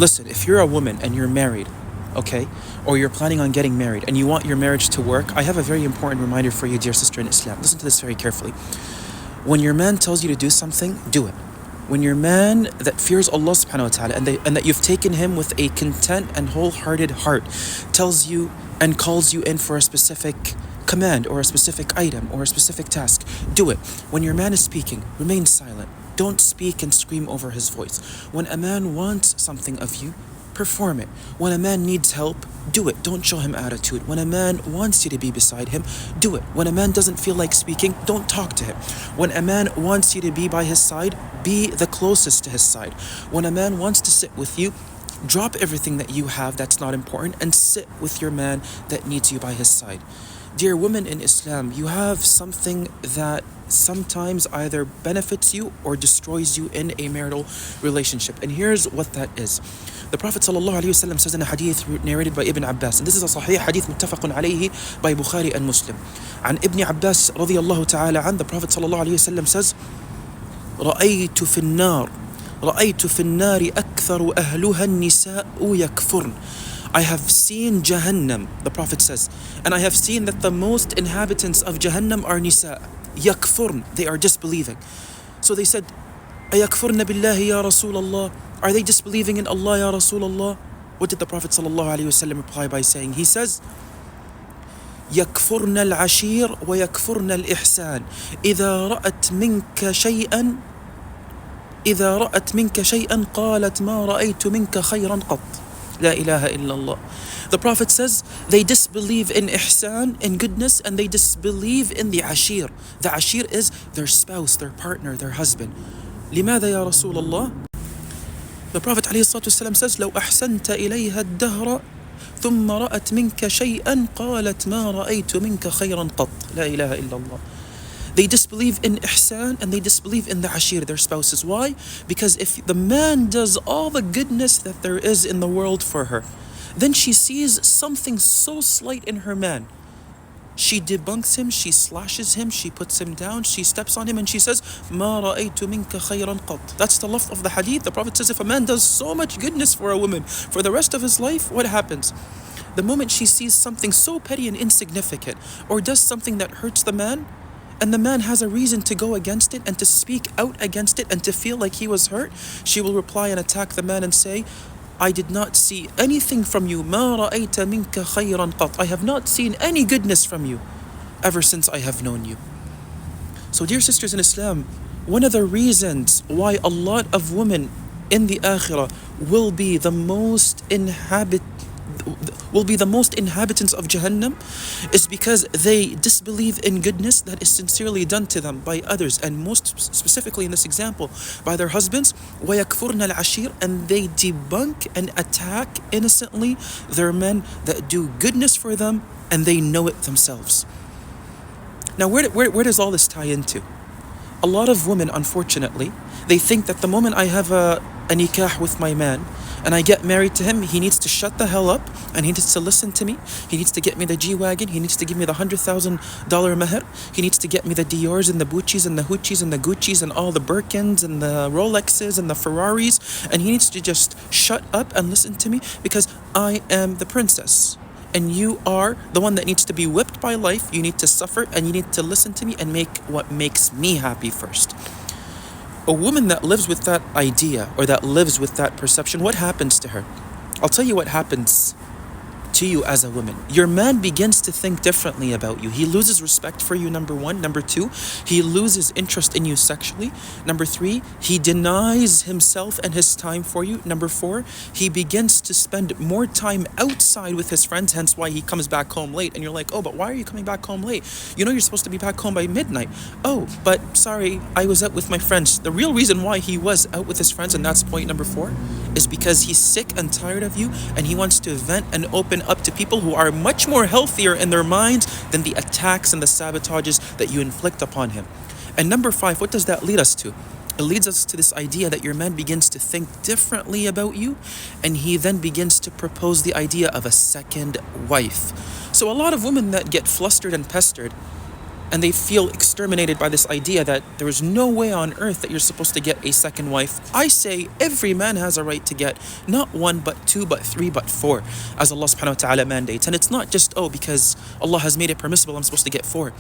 Listen, if you're a woman and you're married, okay, or you're planning on getting married and you want your marriage to work, I have a very important reminder for you, dear sister in Islam. Listen to this very carefully. When your man tells you to do something, do it. When your man that fears Allah subhanahu wa ta'ala and that you've taken him with a content and wholehearted heart tells you and calls you in for a specific command or a specific item or a specific task, do it. When your man is speaking, remain silent. Don't speak and scream over his voice. When a man wants something of you, perform it. When a man needs help, do it. Don't show him attitude. When a man wants you to be beside him, do it. When a man doesn't feel like speaking, don't talk to him. When a man wants you to be by his side, be the closest to his side. When a man wants to sit with you, drop everything that you have that's not important and sit with your man that needs you by his side. Dear women in Islam, you have something that sometimes either benefits you or destroys you in a marital relationship. And here's what that is. The Prophet ﷺ says in a hadith narrated by Ibn Abbas, and this is a sahih hadith muttafaqun alayhi by Bukhari and Muslim. And Ibn Abbas radiyallahu ta'ala an, the Prophet ﷺ says, رأيت في النار رأيت في النار أكثر أهلها النساء يكفرن. I have seen Jahannam, the Prophet says, and I have seen that the most inhabitants of Jahannam are nisa. Yakfurn, they are disbelieving. So they said, Ayakfurna billahi ya Rasulullah. Are they disbelieving in Allah ya Rasulullah? What did the Prophet ﷺ reply by saying? He says, يكفرن العشير ويكفرن الإحسان إذا رأت منك شيئا قالت ما رأيت منك خيرا قط. La ilaha illallah. The Prophet says they disbelieve in ihsan, in goodness, and they disbelieve in the ashir. The ashir is their spouse, their partner, their husband. لماذا يا رسول الله? The Prophet ﷺ says لو أحسنت إليها الدهر ثم رأت منك شيئا قالت ما رأيت منك خيرا قط. لا إله إلا الله. They disbelieve in ihsan and they disbelieve in the ashir, their spouses. Why? Because if the man does all the goodness that there is in the world for her, then she sees something so slight in her man. She debunks him, she slashes him, she puts him down, she steps on him and she says, مَا رَأَيْتُ مِنْكَ خَيْرًا قَطْ. That's the lafz of the hadith. The Prophet says if a man does so much goodness for a woman for the rest of his life, what happens? The moment she sees something so petty and insignificant or does something that hurts the man, and the man has a reason to go against it and to speak out against it and to feel like he was hurt, she will reply and attack the man and say, I did not see anything from you. مَا رَأَيْتَ مِنْكَ خَيْرًا قَطْ. I have not seen any goodness from you ever since I have known you. So dear sisters in Islam, one of the reasons why a lot of women in the akhirah will be the most inhabitants of Jahannam is because they disbelieve in goodness that is sincerely done to them by others, and most specifically in this example by their husbands. وَيَكْفُرْنَ الْعَشِيرَ. And they debunk and attack innocently their men that do goodness for them and they know it themselves. Now where does all this tie into? A lot of women, unfortunately, they think that the moment I have a nikah with my man and I get married to him, he needs to shut the hell up and he needs to listen to me. He needs to get me the G-Wagon. He needs to give me the $100,000 meher. He needs to get me the Diors and the Buccis and the Hoochis and the Guccis and all the Birkins and the Rolexes and the Ferraris. And he needs to just shut up and listen to me because I am the princess. And you are the one that needs to be whipped by life. You need to suffer and you need to listen to me and make what makes me happy first. A woman that lives with that idea or that lives with that perception, what happens to her? I'll tell you what happens to you as a woman. Your man begins to think differently about you. He loses respect for you, number one. Number two, he loses interest in you sexually. Number three, he denies himself and his time for you. Number four, he begins to spend more time outside with his friends, hence why he comes back home late. And you're like, oh, but why are you coming back home late? You know you're supposed to be back home by midnight. Oh, but sorry, I was out with my friends. The real reason why he was out with his friends, and that's point number four, is because he's sick and tired of you and he wants to vent and open up to people who are much more healthier in their minds than the attacks and the sabotages that you inflict upon him. And number five, what does that lead us to? It leads us to this idea that your man begins to think differently about you and he then begins to propose the idea of a second wife. So a lot of women that get flustered and pestered and they feel exterminated by this idea that there is no way on earth that you're supposed to get a second wife. I say every man has a right to get not one, but two, but three, but four, as Allah subhanahu wa ta'ala mandates. And it's not just, oh, because Allah has made it permissible, I'm supposed to get four.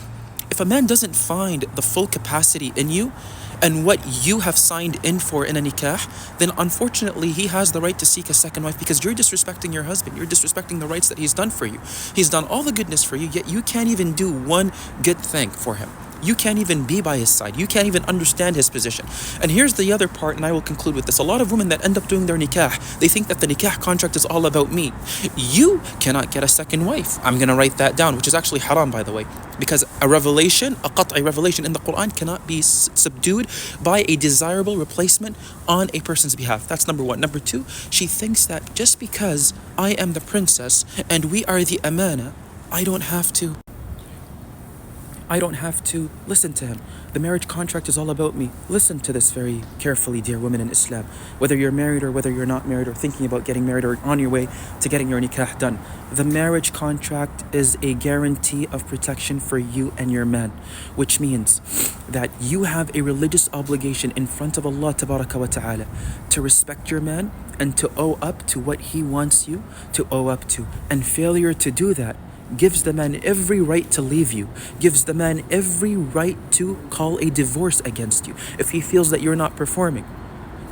If a man doesn't find the full capacity in you and what you have signed in for in a nikah, then unfortunately he has the right to seek a second wife, because you're disrespecting your husband. You're disrespecting the rights that he's done for you. He's done all the goodness for you, yet you can't even do one good thing for him. You can't even be by his side. You can't even understand his position. And here's the other part, and I will conclude with this. A lot of women that end up doing their nikah, they think that the nikah contract is all about me. You cannot get a second wife. I'm going to write that down, which is actually haram, by the way, because a revelation, a qat'i revelation in the Quran cannot be subdued by a desirable replacement on a person's behalf. That's number one. Number two, she thinks that just because I am the princess and we are the amana, I don't have to listen to him. The marriage contract is all about me. Listen to this very carefully, dear women in Islam. Whether you're married or whether you're not married or thinking about getting married or on your way to getting your nikah done, the marriage contract is a guarantee of protection for you and your man, which means that you have a religious obligation in front of Allah Tabaraka wa Ta'ala to respect your man and to owe up to what he wants you to owe up to. And failure to do that gives the man every right to leave you, gives the man every right to call a divorce against you if he feels that you're not performing.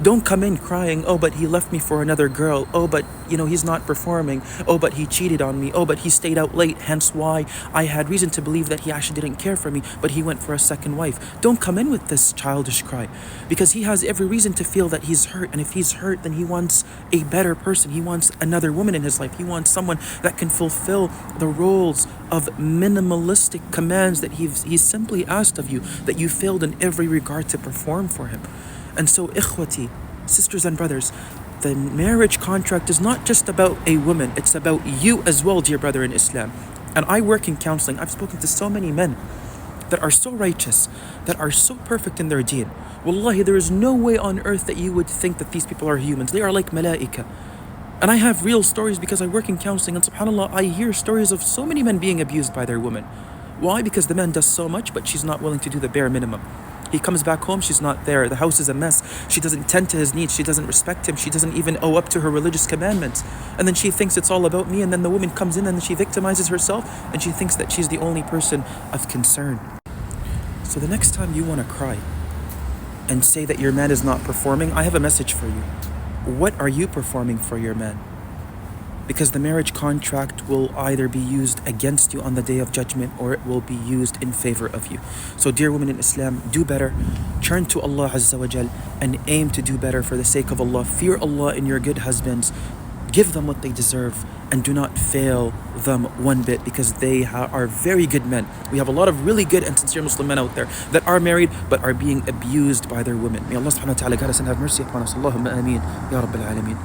Don't come in crying, oh, but he left me for another girl. Oh, but, he's not performing. Oh, but he cheated on me. Oh, but he stayed out late. Hence why I had reason to believe that he actually didn't care for me, but he went for a second wife. Don't come in with this childish cry, because he has every reason to feel that he's hurt. And if he's hurt, then he wants a better person. He wants another woman in his life. He wants someone that can fulfill the roles of minimalistic commands that he's simply asked of you, that you failed in every regard to perform for him. And so, ikhwati, sisters and brothers, the marriage contract is not just about a woman, it's about you as well, dear brother in Islam. And I work in counseling. I've spoken to so many men that are so righteous, that are so perfect in their deen. Wallahi, there is no way on earth that you would think that these people are humans. They are like malaika. And I have real stories because I work in counseling, and subhanAllah, I hear stories of so many men being abused by their women. Why? Because the man does so much, but she's not willing to do the bare minimum. He comes back home, she's not there. The house is a mess. She doesn't tend to his needs. She doesn't respect him. She doesn't even owe up to her religious commandments. And then she thinks it's all about me. And then the woman comes in and she victimizes herself. And she thinks that she's the only person of concern. So the next time you want to cry and say that your man is not performing, I have a message for you. What are you performing for your man? Because the marriage contract will either be used against you on the day of judgment, or it will be used in favor of you. So dear women in Islam, do better. Turn to Allah Azza wa Jal and aim to do better for the sake of Allah. Fear Allah in your good husbands. Give them what they deserve, and do not fail them one bit, because they are very good men. We have a lot of really good and sincere Muslim men out there that are married but are being abused by their women. May Allah subhanahu wa ta'ala guide us and have mercy upon us. Allahumma ameen. Ya Rabbil Alameen.